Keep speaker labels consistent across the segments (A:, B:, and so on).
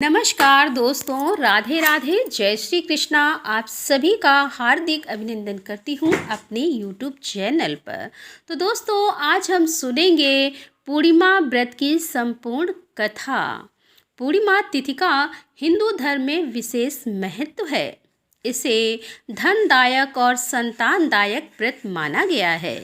A: नमस्कार दोस्तों, राधे राधे, जय श्री कृष्णा। आप सभी का हार्दिक अभिनंदन करती हूँ अपने यूट्यूब चैनल पर। तो दोस्तों, आज हम सुनेंगे पूर्णिमा व्रत की संपूर्ण कथा। पूर्णिमा तिथि का हिंदू धर्म में विशेष महत्व है। इसे धनदायक और संतानदायक व्रत माना गया है।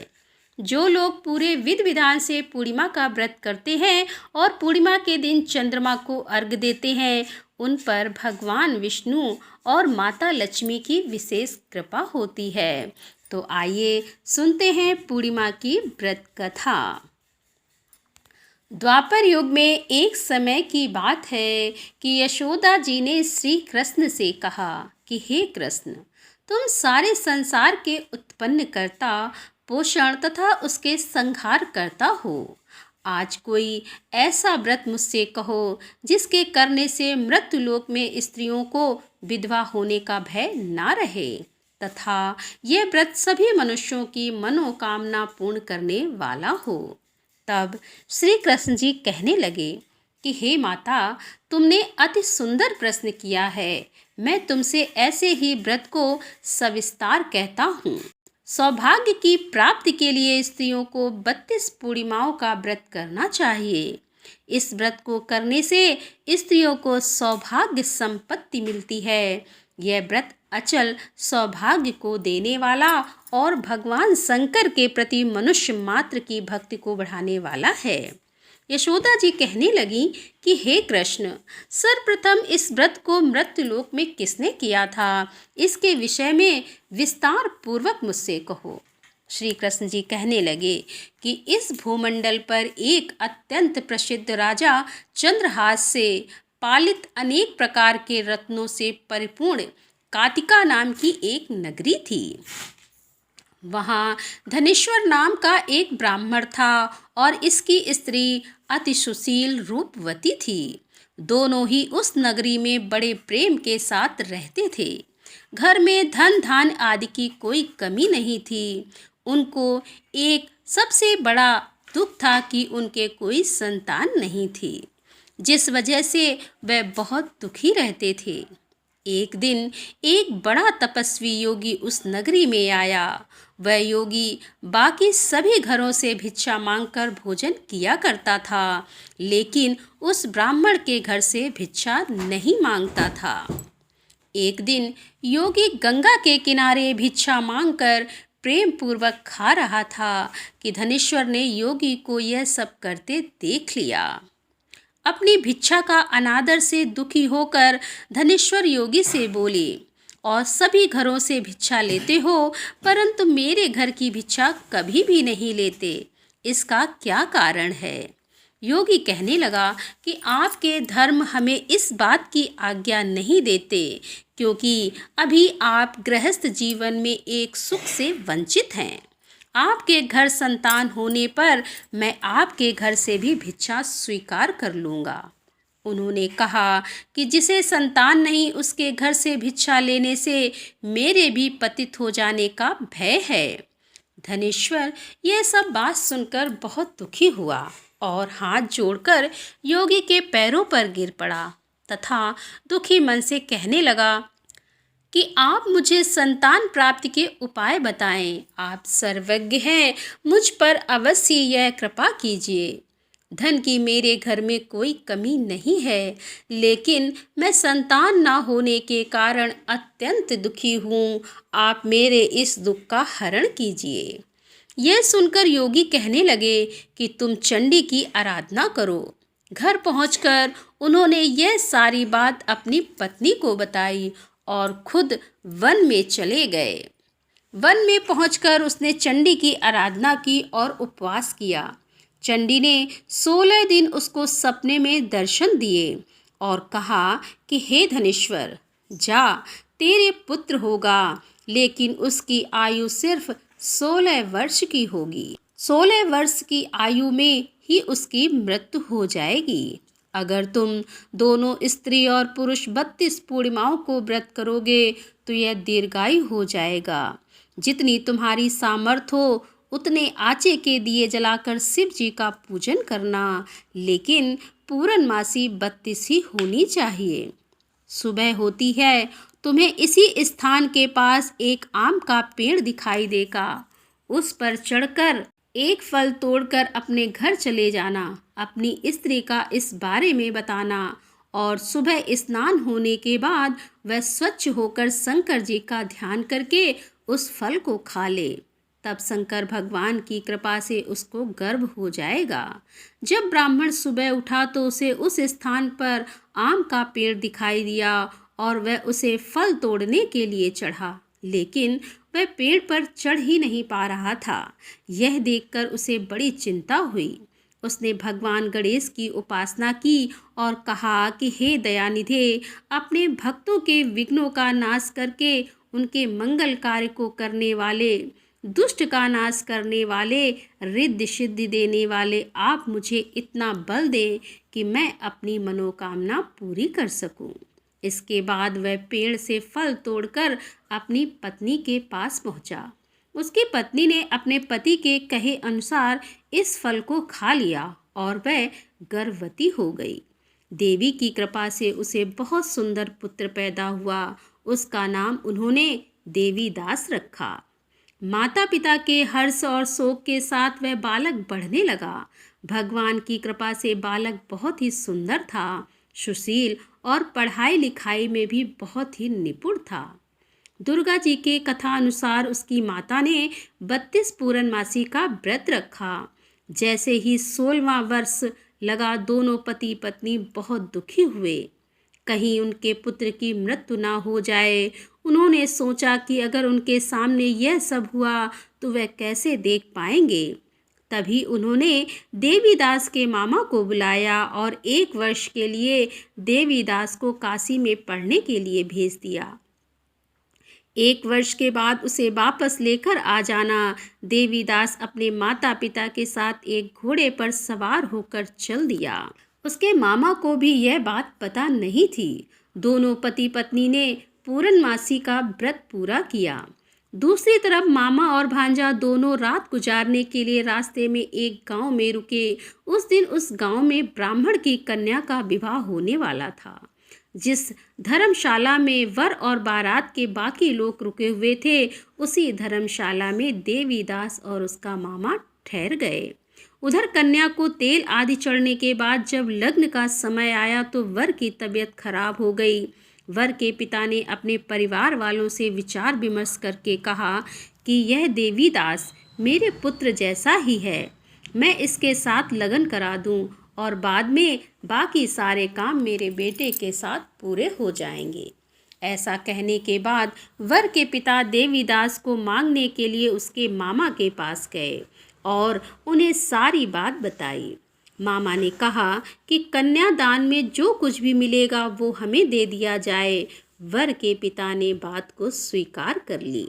A: जो लोग पूरे विधि विधान से पूर्णिमा का व्रत करते हैं और पूर्णिमा के दिन चंद्रमा को अर्घ्य देते हैं, उन पर भगवान विष्णु और माता लक्ष्मी की विशेष कृपा होती है। तो आइए सुनते हैं पूर्णिमा की व्रत कथा। द्वापर युग में एक समय की बात है कि यशोदा जी ने श्री कृष्ण से कहा कि हे कृष्ण, तुम सारे संसार के उत्पन्न करता, पोषण तथा उसके संहार करता हो। आज कोई ऐसा व्रत मुझसे कहो जिसके करने से मृत्युलोक में स्त्रियों को विधवा होने का भय ना रहे तथा यह व्रत सभी मनुष्यों की मनोकामना पूर्ण करने वाला हो। तब श्री कृष्ण जी कहने लगे कि हे माता, तुमने अति सुंदर प्रश्न किया है। मैं तुमसे ऐसे ही व्रत को सविस्तार कहता हूँ। सौभाग्य की प्राप्ति के लिए स्त्रियों को 32 पूर्णिमाओं का व्रत करना चाहिए। इस व्रत को करने से स्त्रियों को सौभाग्य संपत्ति मिलती है। यह व्रत अचल सौभाग्य को देने वाला और भगवान शंकर के प्रति मनुष्य मात्र की भक्ति को बढ़ाने वाला है। यशोदा जी कहने लगी कि हे कृष्ण, सर्वप्रथम इस व्रत को मृत्युलोक में किसने किया था, इसके विषय में विस्तार पूर्वक मुझसे कहो। श्री कृष्ण जी कहने लगे कि इस भूमंडल पर एक अत्यंत प्रसिद्ध राजा चंद्रहास से पालित अनेक प्रकार के रत्नों से परिपूर्ण कातिका नाम की एक नगरी थी। वहाँ धनेश्वर नाम का एक ब्राह्मण था और इसकी स्त्री अति सुशील रूपवती थी। दोनों ही उस नगरी में बड़े प्रेम के साथ रहते थे। घर में धन धान आदि की कोई कमी नहीं थी। उनको एक सबसे बड़ा दुख था कि उनके कोई संतान नहीं थी, जिस वजह से वे बहुत दुखी रहते थे। एक दिन एक बड़ा तपस्वी योगी उस नगरी में आया। वह योगी बाकी सभी घरों से भिक्षा मांगकर भोजन किया करता था, लेकिन उस ब्राह्मण के घर से भिक्षा नहीं मांगता था। एक दिन योगी गंगा के किनारे भिक्षा मांगकर प्रेम पूर्वक खा रहा था कि धनेश्वर ने योगी को यह सब करते देख लिया। अपनी भिक्षा का अनादर से दुखी होकर धनेश्वर योगी से बोले, और सभी घरों से भिक्षा लेते हो परंतु मेरे घर की भिक्षा कभी भी नहीं लेते, इसका क्या कारण है? योगी कहने लगा कि आपके धर्म हमें इस बात की आज्ञा नहीं देते, क्योंकि अभी आप गृहस्थ जीवन में एक सुख से वंचित हैं। आपके घर संतान होने पर मैं आपके घर से भी भिक्षा स्वीकार कर लूँगा। उन्होंने कहा कि जिसे संतान नहीं, उसके घर से भिक्षा लेने से मेरे भी पतित हो जाने का भय है। धनेश्वर यह सब बात सुनकर बहुत दुखी हुआ और हाथ जोड़कर योगी के पैरों पर गिर पड़ा तथा दुखी मन से कहने लगा कि आप मुझे संतान प्राप्ति के उपाय बताएं। आप सर्वज्ञ हैं, मुझ पर अवश्य यह कृपा कीजिए। धन की मेरे घर में कोई कमी नहीं है, लेकिन मैं संतान ना होने के कारण अत्यंत दुखी हूँ। आप मेरे इस दुख का हरण कीजिए। यह सुनकर योगी कहने लगे कि तुम चंडी की आराधना करो। घर पहुंचकर उन्होंने यह सारी बात अपनी पत्नी को बताई और खुद वन में चले गए। वन में पहुंचकर उसने चंडी की आराधना की और उपवास किया। चंडी ने 16 दिन उसको सपने में दर्शन दिए और कहा कि हे धनेश्वर, जा, तेरे पुत्र होगा, लेकिन उसकी आयु सिर्फ 16 वर्ष की होगी। 16 वर्ष की आयु में ही उसकी मृत्यु हो जाएगी। अगर तुम दोनों स्त्री और पुरुष 32 पूर्णिमाओं को व्रत करोगे तो यह दीर्घायु हो जाएगा। जितनी तुम्हारी सामर्थ्य हो उतने आचे के दिए जलाकर शिव जी का पूजन करना, लेकिन पूर्णमासी 32 ही होनी चाहिए। सुबह होती है, तुम्हें इसी स्थान के पास एक आम का पेड़ दिखाई देगा। उस पर चढ़कर एक फल तोड़कर अपने घर चले जाना। अपनी स्त्री का इस बारे में बताना और सुबह स्नान होने के बाद वह स्वच्छ होकर शंकर जी का ध्यान करके उस फल को खा ले। तब शंकर भगवान की कृपा से उसको गर्भ हो जाएगा। जब ब्राह्मण सुबह उठा तो उसे उस स्थान पर आम का पेड़ दिखाई दिया और वह उसे फल तोड़ने के लिए चढ़ा, लेकिन वह पेड़ पर चढ़ ही नहीं पा रहा था। यह देखकर उसे बड़ी चिंता हुई। उसने भगवान गणेश की उपासना की और कहा कि हे दयानिधे, अपने भक्तों के विघ्नों का नाश करके उनके मंगल कार्य को करने वाले, दुष्ट का नाश करने वाले, रिद्धि सिद्धि देने वाले, आप मुझे इतना बल दें कि मैं अपनी मनोकामना पूरी कर सकूं। इसके बाद वह पेड़ से फल तोड़कर अपनी पत्नी के पास पहुंचा। उसकी पत्नी ने अपने पति के कहे अनुसार इस फल को खा लिया और वह गर्भवती हो गई। देवी की कृपा से उसे बहुत सुंदर पुत्र पैदा हुआ। उसका नाम उन्होंने देवीदास रखा। माता पिता के हर्ष और शोक के साथ वह बालक बढ़ने लगा। भगवान की कृपा से बालक बहुत ही सुंदर था, सुशील और पढ़ाई लिखाई में भी बहुत ही निपुण था। दुर्गा जी के कथा अनुसार उसकी माता ने 32 पूर्णमासी का व्रत रखा। जैसे ही 16वां वर्ष लगा, दोनों पति पत्नी बहुत दुखी हुए। कहीं उनके पुत्र की मृत्यु ना हो जाए। उन्होंने सोचा कि अगर उनके सामने यह सब हुआ तो वह कैसे देख पाएंगे। तभी उन्होंने देवीदास के मामा को बुलाया और 1 वर्ष के लिए देवीदास को काशी में पढ़ने के लिए भेज दिया। 1 वर्ष के बाद उसे वापस लेकर आ जाना। देवीदास अपने माता पिता के साथ एक घोड़े पर सवार होकर चल दिया। उसके मामा को भी यह बात पता नहीं थी। दोनों पति पत्नी ने पूर्णमासी का व्रत पूरा किया। दूसरी तरफ मामा और भांजा दोनों रात गुजारने के लिए रास्ते में एक गांव में रुके। उस दिन उस गांव में ब्राह्मण की कन्या का विवाह होने वाला था। जिस धर्मशाला में वर और बारात के बाकी लोग रुके हुए थे, उसी धर्मशाला में देवीदास और उसका मामा ठहर गए। उधर कन्या को तेल आदि चढ़ने के बाद जब लग्न का समय आया तो वर की तबीयत खराब हो गई। वर के पिता ने अपने परिवार वालों से विचार विमर्श करके कहा कि यह देवीदास मेरे पुत्र जैसा ही है, मैं इसके साथ लगन करा दूं और बाद में बाकी सारे काम मेरे बेटे के साथ पूरे हो जाएंगे। ऐसा कहने के बाद वर के पिता देवीदास को मांगने के लिए उसके मामा के पास गए और उन्हें सारी बात बताई। मामा ने कहा कि कन्यादान में जो कुछ भी मिलेगा वो हमें दे दिया जाए। वर के पिता ने बात को स्वीकार कर ली।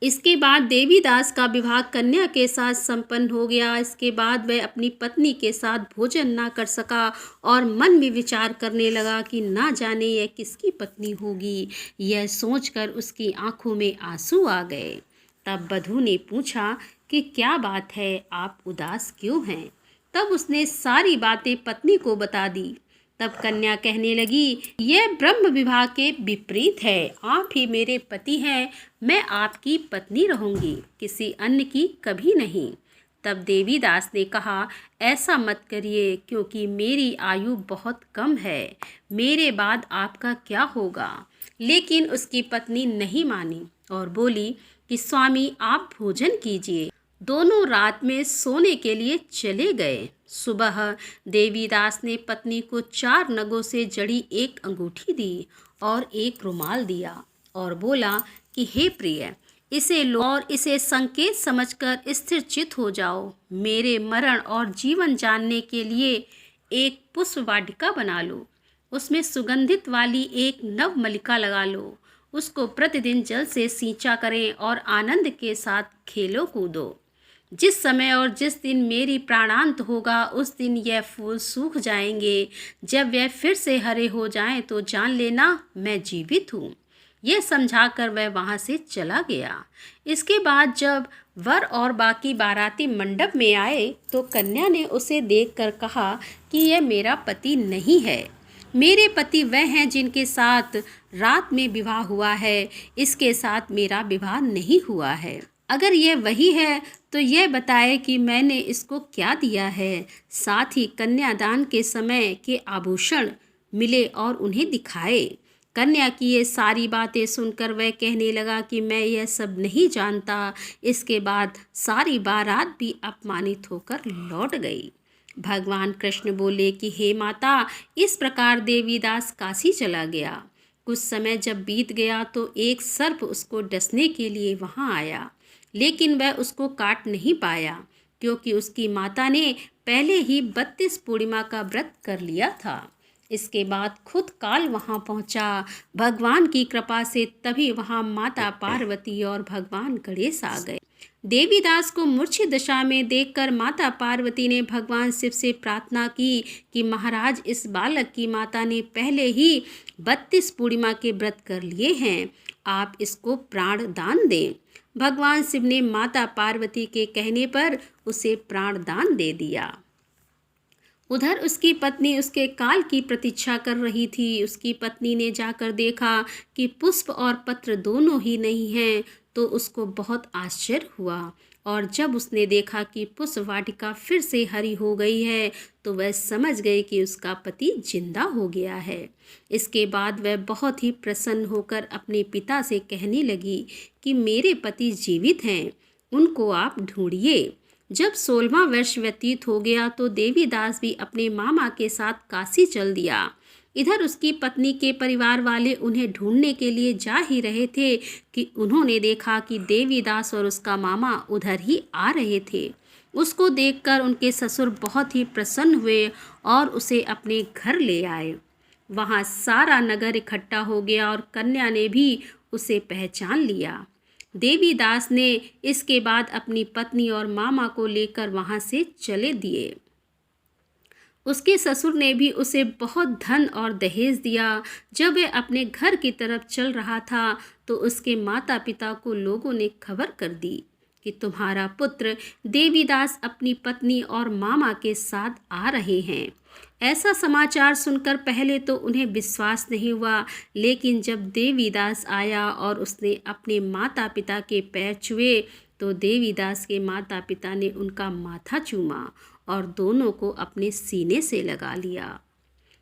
A: इसके बाद देवीदास का विवाह कन्या के साथ संपन्न हो गया। इसके बाद वह अपनी पत्नी के साथ भोजन ना कर सका और मन में विचार करने लगा कि ना जाने यह किसकी पत्नी होगी। यह सोचकर उसकी आंखों में आंसू आ गए। तब वधू ने पूछा कि क्या बात है, आप उदास क्यों हैं? तब उसने सारी बातें पत्नी को बता दी। तब कन्या कहने लगी, यह ब्रह्म विवाह के विपरीत है। आप ही मेरे पति हैं, मैं आपकी पत्नी रहूंगी, किसी अन्य की कभी नहीं। तब देवीदास ने कहा, ऐसा मत करिए, क्योंकि मेरी आयु बहुत कम है, मेरे बाद आपका क्या होगा। लेकिन उसकी पत्नी नहीं मानी और बोली कि स्वामी आप भोजन कीजिए। दोनों रात में सोने के लिए चले गए। सुबह देवीदास ने पत्नी को 4 नगों से जड़ी एक अंगूठी दी और एक रुमाल दिया और बोला कि हे प्रिय, इसे लो और इसे संकेत समझकर स्थिर चित्त हो जाओ। मेरे मरण और जीवन जानने के लिए एक पुष्प वाटिका बना लो, उसमें सुगंधित वाली एक नव मलिका लगा लो। उसको प्रतिदिन जल से सींचा करें और आनंद के साथ खेलो कूदो। जिस समय और जिस दिन मेरी प्राणांत होगा उस दिन यह फूल सूख जाएंगे। जब वह फिर से हरे हो जाएं तो जान लेना मैं जीवित हूँ। यह समझाकर वह वहाँ से चला गया। इसके बाद जब वर और बाकी बाराती मंडप में आए तो कन्या ने उसे देखकर कहा कि यह मेरा पति नहीं है। मेरे पति वह हैं जिनके साथ रात में विवाह हुआ है, इसके साथ मेरा विवाह नहीं हुआ है। अगर यह वही है तो यह बताए कि मैंने इसको क्या दिया है। साथ ही कन्यादान के समय के आभूषण मिले और उन्हें दिखाए। कन्या की ये सारी बातें सुनकर वह कहने लगा कि मैं यह सब नहीं जानता। इसके बाद सारी बारात भी अपमानित होकर लौट गई। भगवान कृष्ण बोले कि हे माता, इस प्रकार देवीदास काशी चला गया। कुछ समय जब बीत गया तो एक सर्प उसको डसने के लिए वहां आया, लेकिन वह उसको काट नहीं पाया क्योंकि उसकी माता ने पहले ही 32 पूर्णिमा का व्रत कर लिया था। इसके बाद खुद काल वहां पहुंचा। भगवान की कृपा से तभी वहां माता पार्वती और भगवान गणेश आ गए। देवीदास को मूर्छित दशा में देखकर माता पार्वती ने भगवान शिव से प्रार्थना की कि महाराज, इस बालक की माता ने पहले ही 32 पूर्णिमा के व्रत कर लिए हैं, आप इसको प्राण दान दें। भगवान शिव ने माता पार्वती के कहने पर उसे प्राण दान दे दिया। उधर उसकी पत्नी उसके काल की प्रतीक्षा कर रही थी। उसकी पत्नी ने जाकर देखा कि पुष्प और पत्र दोनों ही नहीं हैं, तो उसको बहुत आश्चर्य हुआ। और जब उसने देखा कि पुष्प वाटिका फिर से हरी हो गई है तो वह समझ गई कि उसका पति जिंदा हो गया है। इसके बाद वह बहुत ही प्रसन्न होकर अपने पिता से कहने लगी कि मेरे पति जीवित हैं, उनको आप ढूंढिए। जब 16वां वर्ष व्यतीत हो गया तो देवीदास भी अपने मामा के साथ काशी चल दिया। इधर उसकी पत्नी के परिवार वाले उन्हें ढूंढने के लिए जा ही रहे थे कि उन्होंने देखा कि देवीदास और उसका मामा उधर ही आ रहे थे। उसको देखकर उनके ससुर बहुत ही प्रसन्न हुए और उसे अपने घर ले आए। वहाँ सारा नगर इकट्ठा हो गया और कन्या ने भी उसे पहचान लिया। देवीदास ने इसके बाद अपनी पत्नी और मामा को लेकर वहाँ से चले दिए। उसके ससुर ने भी उसे बहुत धन और दहेज दिया। जब वह अपने घर की तरफ चल रहा था तो उसके माता पिता को लोगों ने खबर कर दी कि तुम्हारा पुत्र देवीदास अपनी पत्नी और मामा के साथ आ रहे हैं। ऐसा समाचार सुनकर पहले तो उन्हें विश्वास नहीं हुआ, लेकिन जब देवीदास आया और उसने अपने माता पिता के पैर छुए तो देवीदास के माता पिता ने उनका माथा चूमा और दोनों को अपने सीने से लगा लिया।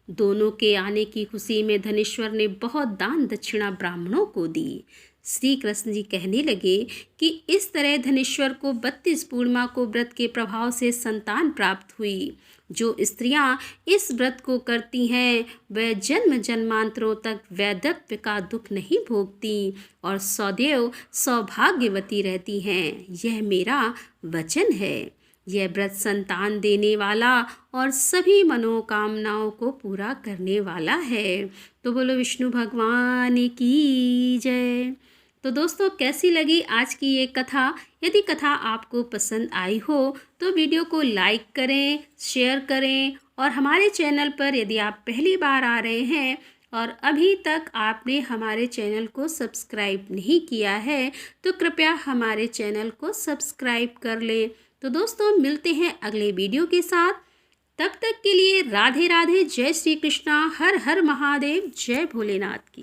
A: दोनों के आने की खुशी में धनेश्वर ने बहुत दान दक्षिणा ब्राह्मणों को दी। श्री कृष्ण जी कहने लगे कि इस तरह धनेश्वर को 32 पूर्णिमा को व्रत के प्रभाव से संतान प्राप्त हुई। जो स्त्रियां इस व्रत को करती हैं वह जन्म जन्मांतरों तक वैधव्य का दुख नहीं भोगती और सदैव सौभाग्यवती रहती हैं। यह मेरा वचन है। यह व्रत संतान देने वाला और सभी मनोकामनाओं को पूरा करने वाला है। तो बोलो विष्णु भगवान की जय। तो दोस्तों, कैसी लगी आज की ये कथा? यदि कथा आपको पसंद आई हो तो वीडियो को लाइक करें, शेयर करें और हमारे चैनल पर यदि आप पहली बार आ रहे हैं और अभी तक आपने हमारे चैनल को सब्सक्राइब नहीं किया है तो कृपया हमारे चैनल को सब्सक्राइब कर लें। तो दोस्तों, मिलते हैं अगले वीडियो के साथ। तब तक के लिए राधे राधे, जय श्री कृष्णा, हर हर महादेव, जय भोलेनाथ की।